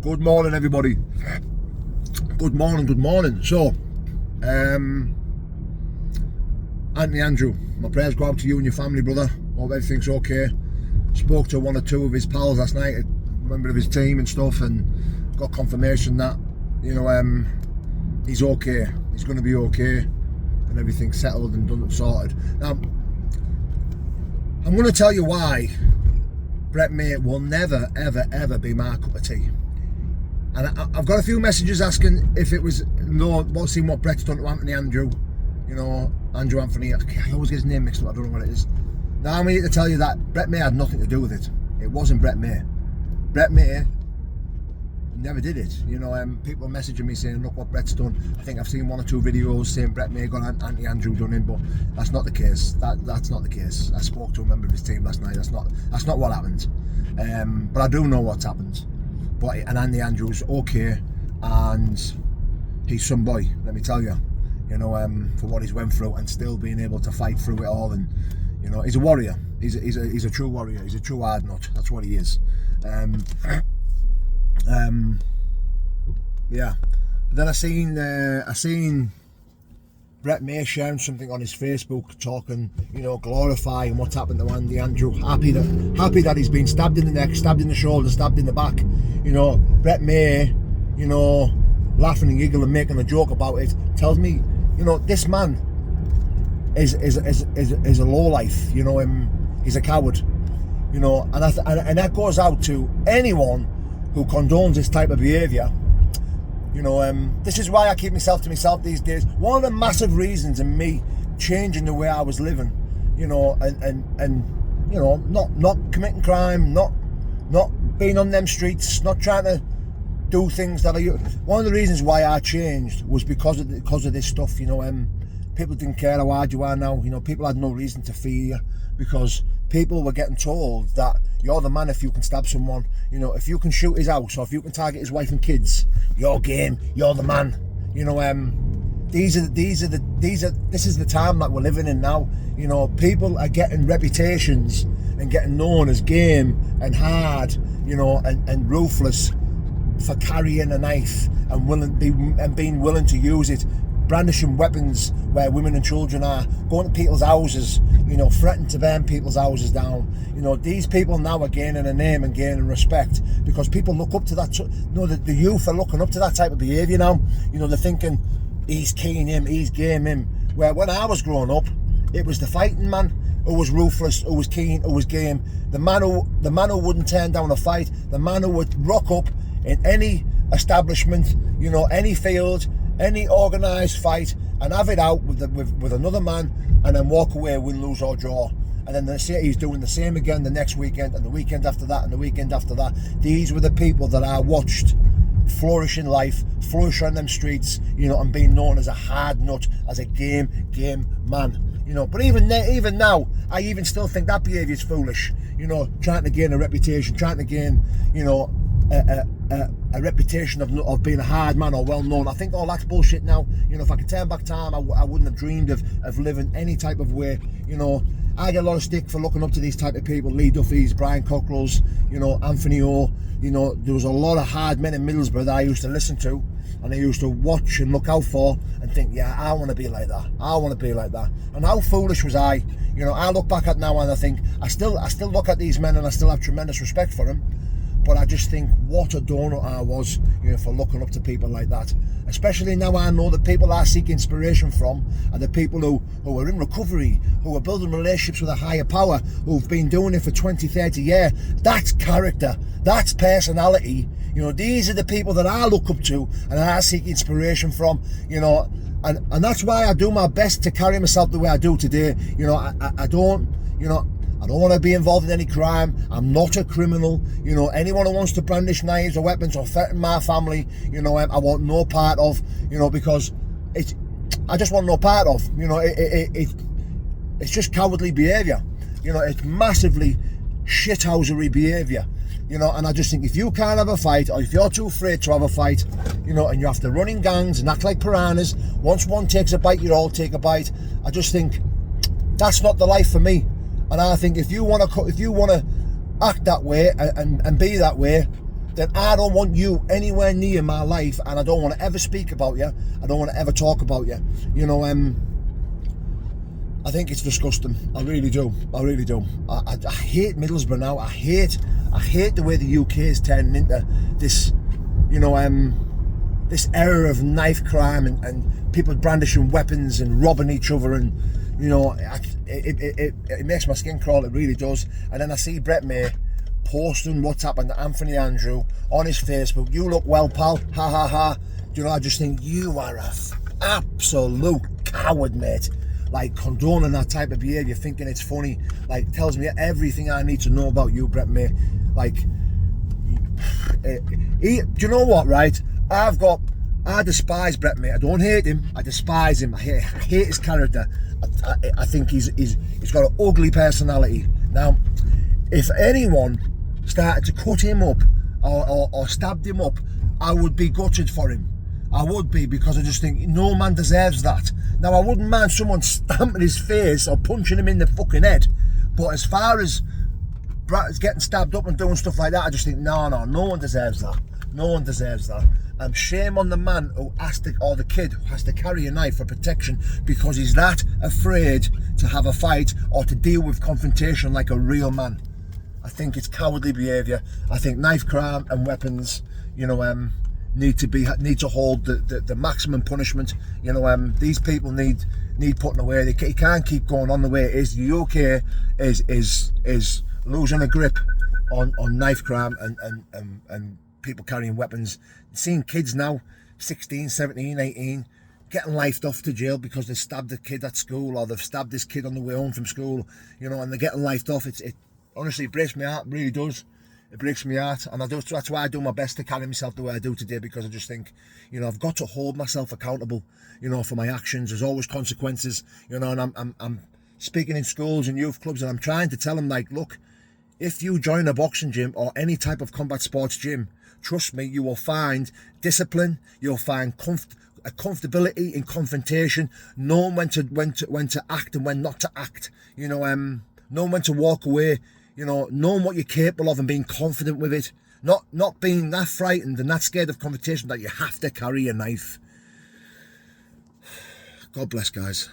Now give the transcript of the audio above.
Good morning, everybody. Good morning. So, Anthony Andrew, my prayers go out to you and your family, brother. Hope everything's okay. Spoke to one or two of his pals last night, a member of his team and stuff, and got confirmation that, he's okay. He's going to be okay, and everything's settled and done and sorted. Now, I'm going to tell you why Brett May will never, ever be my cup of tea. And I've got a few messages asking if it was seeing what Brett's done to Anthony Andrew. Andrew Anthony. I always get his name mixed up. I don't know what it is. Now I'm here to tell you that Brett May had nothing to do with it. It wasn't Brett May. Brett May never did it. People are messaging me saying, look what Brett's done. I think I've seen one or two videos saying Brett May got Anthony Andrew done in, but that's not the case. That's not the case. I spoke to a member of his team last night. That's not what happened. But I do know what's happened. And Anthony Andrew's okay, and he's some boy, let me tell you. For what he's went through and still being able to fight through it all, and he's a warrior. He's a true warrior. He's a true hard nut. That's what he is. Yeah. But then I seen Brett May sharing something on his Facebook, talking, glorifying what's happened to Anthony Andrew. Happy that he's been stabbed in the neck, stabbed in the shoulder, stabbed in the back. Brett May, laughing and giggling, making a joke about it, tells me, this man is a lowlife. He's a coward. And that goes out to anyone who condones this type of behaviour. This is why I keep myself to myself these days. One of the massive reasons in me changing the way I was living, not committing crime, not being on them streets, not trying to do things that one of the reasons why I changed was because of this stuff. People didn't care how hard you are now. People had no reason to fear you, because people were getting told that you're the man if you can stab someone. If you can shoot his house, or if you can target his wife and kids, you're game. You're the man. This is the time that we're living in now. People are getting reputations and getting known as game and hard, and ruthless for carrying a knife and being willing to use it, brandishing weapons where women and children are, going to people's houses, threatening to burn people's houses down. These people now are gaining a name and gaining respect because people look up to that. The youth are looking up to that type of behaviour now. They're thinking, he's keen him, he's game him. Where when I was growing up, it was the fighting man who was ruthless, who was keen, who was game. The man who wouldn't turn down a fight, the man who would rock up in any establishment, any field, any organised fight, and have it out with another man, and then walk away, win, lose or draw. And then they say he's doing the same again the next weekend, and the weekend after that, and the weekend after that. These were the people that I watched flourish in life, flourish on them streets, and being known as a hard nut, as a game man. But even now, I even still think that behaviour is foolish. Trying to gain a reputation, trying to gain, a reputation of being a hard man or well known. I think all that's bullshit now. If I could turn back time, I wouldn't have dreamed of living any type of way. I get a lot of stick for looking up to these type of people, Lee Duffy's, Brian Cockrell's, Anthony O. There was a lot of hard men in Middlesbrough that I used to listen to, and I used to watch and look out for and think, yeah, I want to be like that. I want to be like that. And how foolish was I? I look back at now and I think, I still look at these men and I still have tremendous respect for them. But I just think what a donut I was, for looking up to people like that. Especially now I know that people I seek inspiration from are the people who are in recovery, who are building relationships with a higher power, who've been doing it for 20, 30 years. That's character. That's personality. These are the people that I look up to and I seek inspiration from, and that's why I do my best to carry myself the way I do today. I don't want to be involved in any crime. I'm not a criminal. Anyone who wants to brandish knives or weapons or threaten my family, I want no part of, because I just want no part of, it's just cowardly behaviour. It's massively shithousery behaviour. And I just think if you can't have a fight, or if you're too afraid to have a fight, and you have to run in gangs and act like piranhas, once one takes a bite, you all take a bite. I just think that's not the life for me. And I think if you want to act that way and be that way, then I don't want you anywhere near my life, and I don't want to ever speak about you. I don't want to ever talk about you. You know, I think it's disgusting. I really do. I really do. I hate Middlesbrough now. I hate the way the UK is turning into this, you know, this era of knife crime and people brandishing weapons and robbing each other, and you know, it makes my skin crawl. It really does. And then I see Brett May posting what's happened to Anthony Andrew on his Facebook. You look well, pal. Ha ha ha. You know, I just think you are a absolute coward, mate. Like, condoning that type of behaviour, thinking it's funny, like, tells me everything I need to know about you, Brett May. Like, do you know what, right? I despise Brett May. I don't hate him. I despise him. I hate his character. I think he's got an ugly personality. Now, if anyone started to cut him up or stabbed him up, I would be gutted for him. I would be, because I just think no man deserves that. Now, I wouldn't mind someone stamping his face or punching him in the fucking head, but as far as getting stabbed up and doing stuff like that, I just think no one deserves that. No one deserves that. And shame on the man who has to, or the kid who has to carry a knife for protection because he's that afraid to have a fight or to deal with confrontation like a real man. I think it's cowardly behaviour. I think knife crime and weapons, you know, need to hold the maximum punishment. You know, these people need putting away. They can't keep going on the way it is. The UK is losing a grip on knife crime and people carrying weapons. Seeing kids now, 16, 17, 18, getting lifed off to jail because they stabbed a kid at school, or they've stabbed this kid on the way home from school, you know, and they're getting lifed off. It honestly breaks my heart, really does. It breaks me heart, and that's why I do my best to carry myself the way I do today, because I just think, you know, I've got to hold myself accountable, you know, for my actions. There's always consequences, you know, and I'm speaking in schools and youth clubs, and I'm trying to tell them, like, look, if you join a boxing gym or any type of combat sports gym, trust me, you will find discipline, you'll find a comfortability in confrontation, knowing when to act and when not to act, you know, knowing when to walk away, you know, knowing what you're capable of and being confident with it, not being that frightened and that scared of confrontation that you have to carry a knife. God bless, guys.